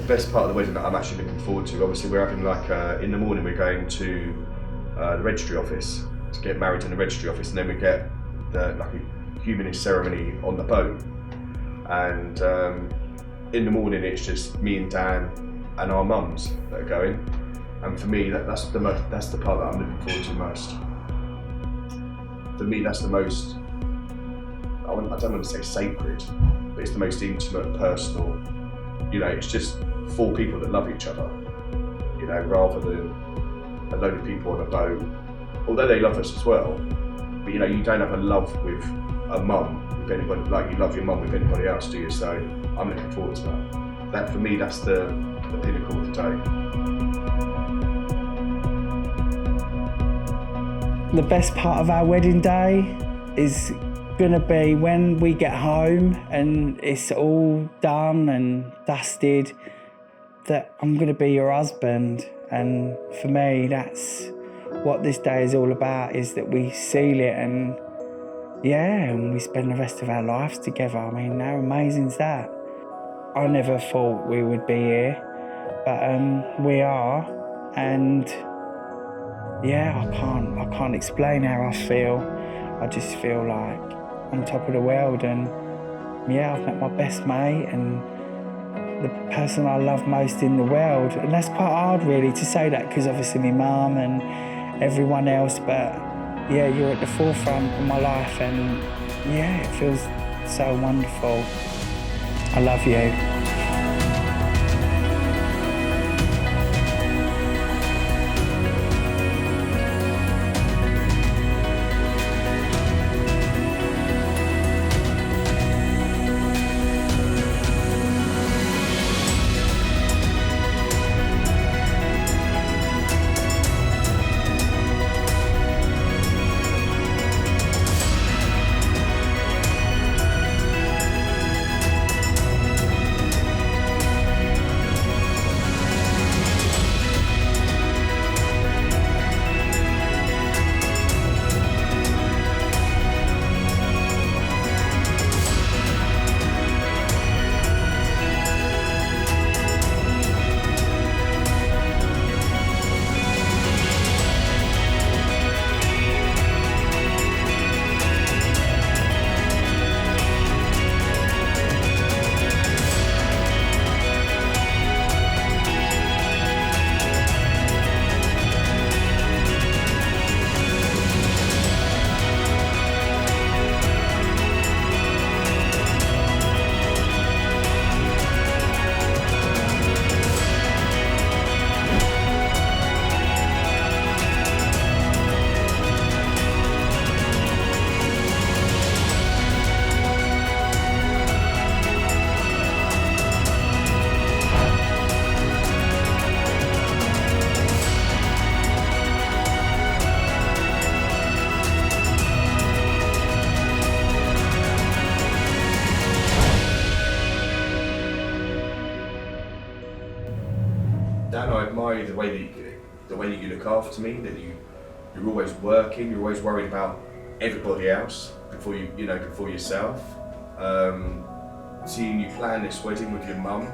best part of the wedding that I'm actually looking forward to, obviously we're having in the morning we're going to the registry office to get married in the registry office, and then we get a humanist ceremony on the boat. And in the morning it's just me and Dan and our mums that are going. And for me, that's the part that I'm looking forward to most. For me, that's the most, I don't want to say sacred, but it's the most intimate, personal. It's just 4 people that love each other, rather than a load of people on a boat. Although they love us as well, but you don't have a love with a mum, with anybody, like you love your mum with anybody else, do you? So I'm looking forward to that. That for me, that's the pinnacle of the day. The best part of our wedding day is gonna be when we get home and it's all done and dusted, that I'm gonna be your husband. And for me, that's what this day is all about, is that we seal it and we spend the rest of our lives together. I mean, how amazing is that? I never thought we would be here, but we are, and I can't explain how I feel. I just feel like on top of the world, and I've met my best mate and the person I love most in the world. And that's quite hard really to say that, because obviously my mum and everyone else, but you're at the forefront of my life, and it feels so wonderful. I love you. Dan, I admire the way that you look after me. That you're always working. You're always worried about everybody else before yourself. Seeing you plan this wedding with your mum,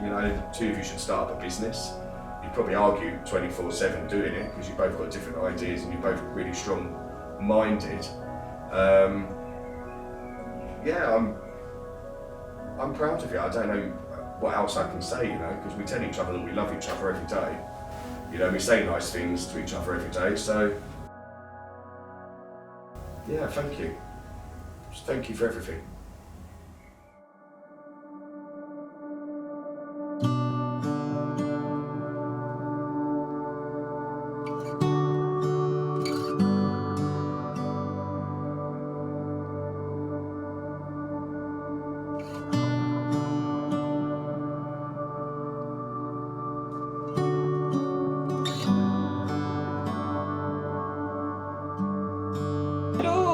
the two of you should start up a business. You'd probably argue 24/7 doing it, because you've both got different ideas and you're both really strong-minded. I'm proud of you. I don't know what else I can say, because we tell each other that we love each other every day. We say nice things to each other every day, so thank you. Just thank you for everything.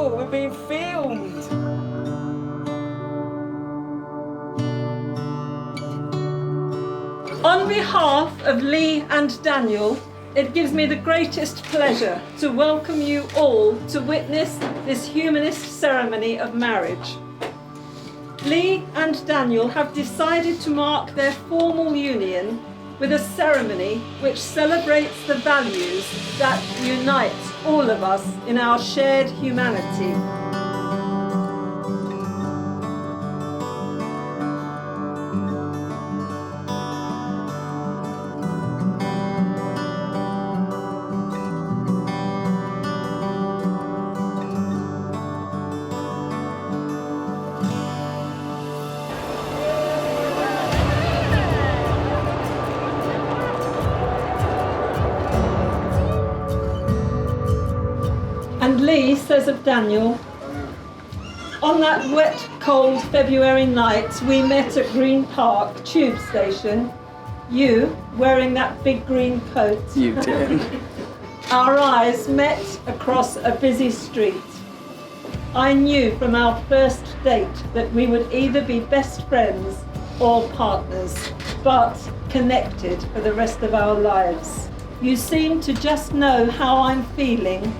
We're being filmed. On behalf of Lee and Daniel, it gives me the greatest pleasure to welcome you all to witness this humanist ceremony of marriage. Lee and Daniel have decided to mark their formal union with a ceremony which celebrates the values that unite all of us in our shared humanity. And Lee says of Daniel, on that wet, cold February night we met at Green Park tube station, you wearing that big green coat. You did. Our eyes met across a busy street. I knew from our first date that we would either be best friends or partners, but connected for the rest of our lives. You seem to just know how I'm feeling,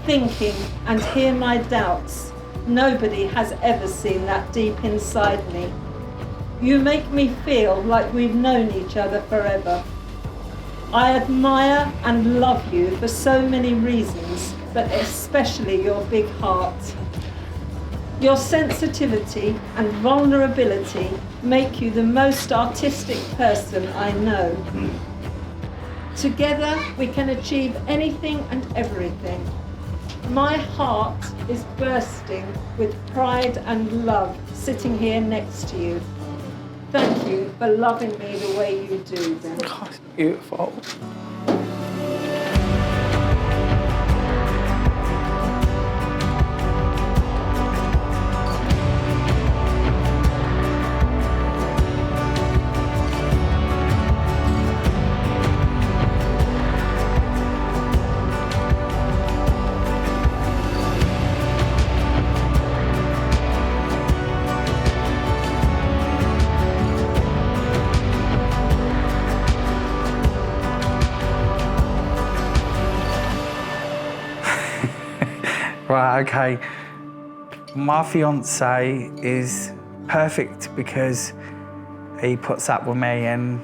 thinking, and hear my doubts. Nobody has ever seen that deep inside me. You make me feel like we've known each other forever. I admire and love you for so many reasons, but especially your big heart. Your sensitivity and vulnerability make you the most artistic person I know. Together we can achieve anything and everything. My heart is bursting with pride and love sitting here next to you. Thank you for loving me the way you do, Dan. God, it's beautiful. Right, okay. My fiance is perfect because he puts up with me, and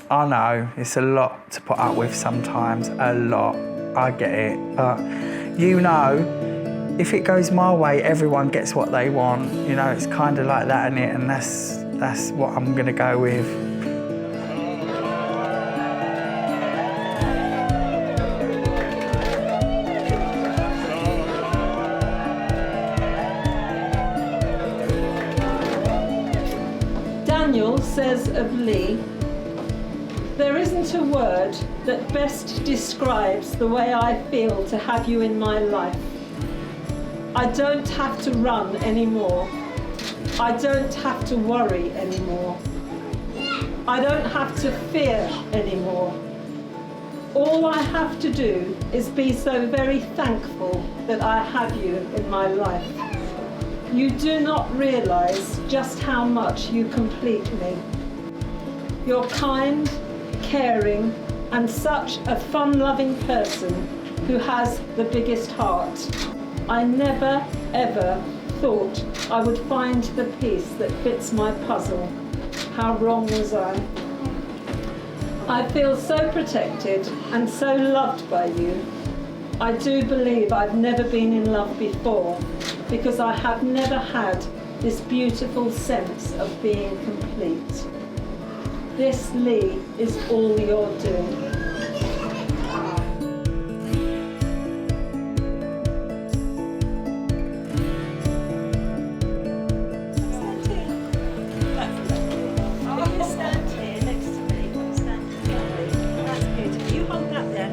I know it's a lot to put up with sometimes, a lot. I get it, but you know, if it goes my way, everyone gets what they want. You know, it's kind of like that, innit? And that's what I'm gonna go with. Daniel says of Lee, there isn't a word that best describes the way I feel to have you in my life. I don't have to run anymore. I don't have to worry anymore. I don't have to fear anymore. All I have to do is be so very thankful that I have you in my life. You do not realise just how much you complete me. You're kind, caring, and such a fun-loving person who has the biggest heart. I never, ever thought I would find the piece that fits my puzzle. How wrong was I? I feel so protected and so loved by you. I do believe I've never been in love before, because I have never had this beautiful sense of being complete. This, Lee, is all you're doing.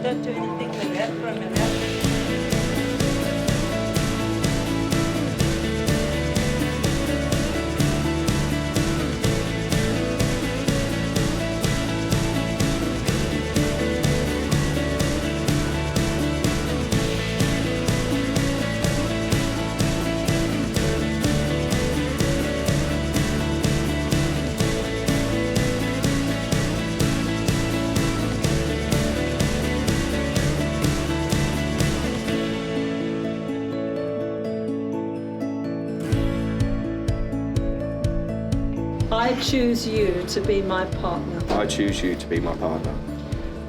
Don't do anything with it for a minute. choose you to be my partner. I choose you to be my partner.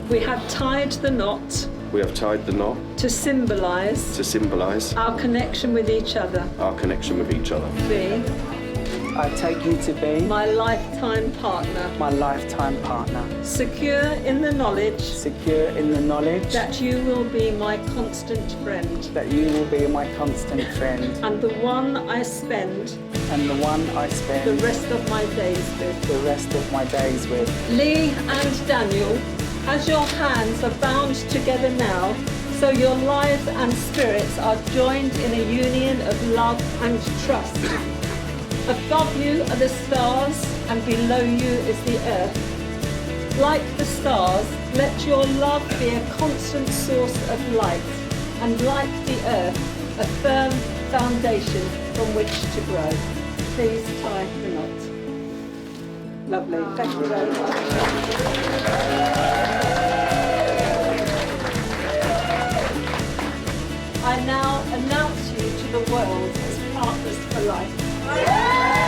We have tied the knot We have tied the knot to symbolise to symbolise our connection with each other. our connection with each other. Be I take you to be my lifetime partner, my lifetime partner, secure in the knowledge secure in the knowledge that you will be my constant friend that you will be my constant friend and the one I spend and the one I the spend rest of my days with. the rest of my days with. Lee and Daniel, as your hands are bound together now, so your lives and spirits are joined in a union of love and trust. Above you are the stars, and below you is the earth. Like the stars, let your love be a constant source of light, and like the earth, a firm foundation from which to grow. Please tie the knot. Lovely, thank you very much. I now announce you to the world as partners for life.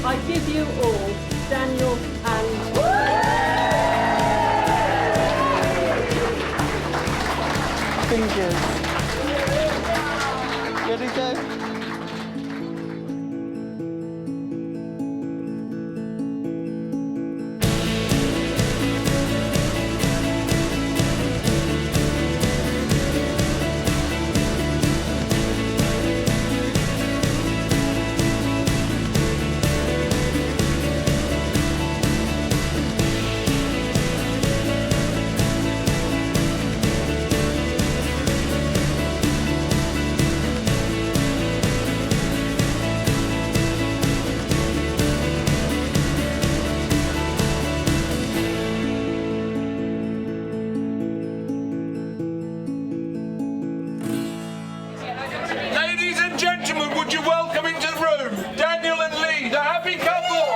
I give you all, Daniel and Fingers. Ready to go? Ladies and gentlemen, would you welcome into the room Daniel and Lee, the happy couple?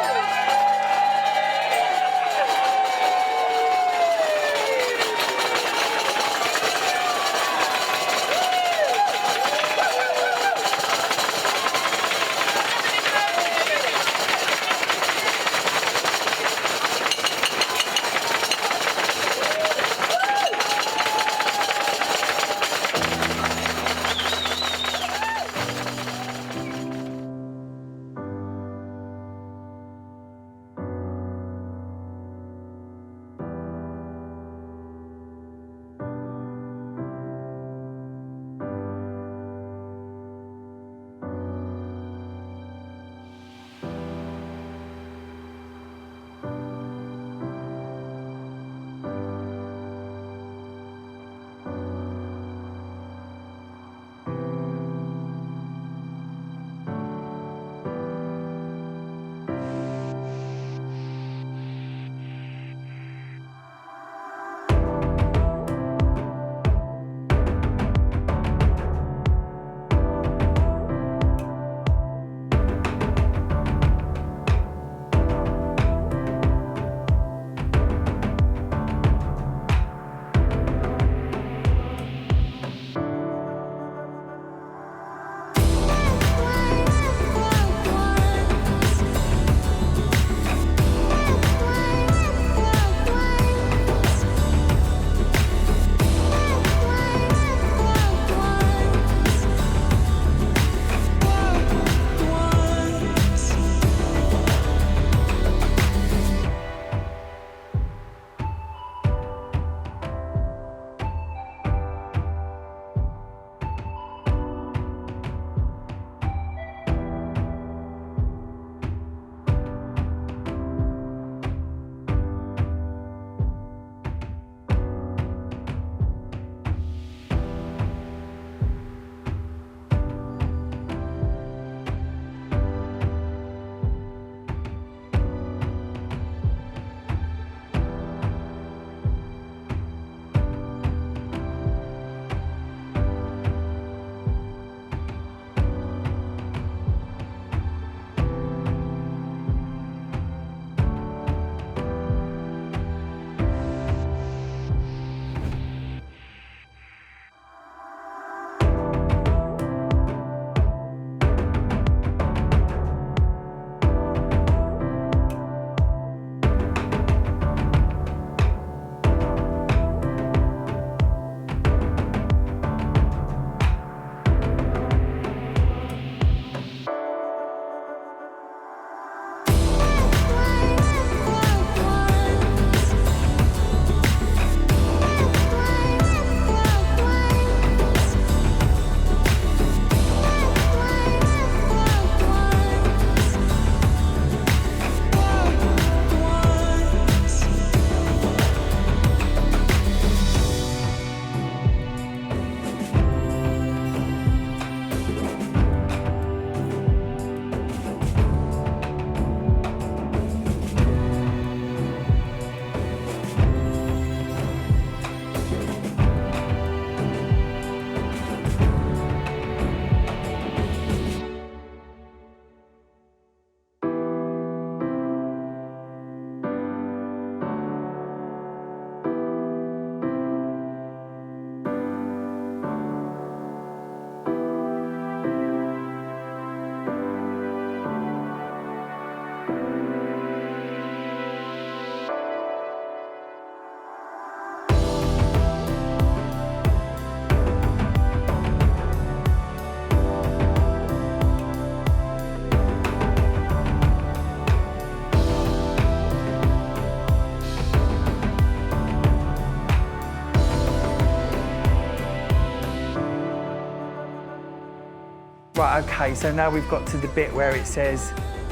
Right, okay, so now we've got to the bit where it says,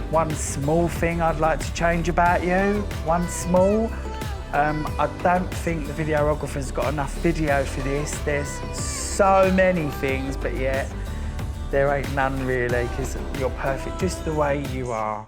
one small thing I'd like to change about you. One small. I don't think the videographer's got enough video for this. There's so many things, but yet there ain't none really, because you're perfect just the way you are.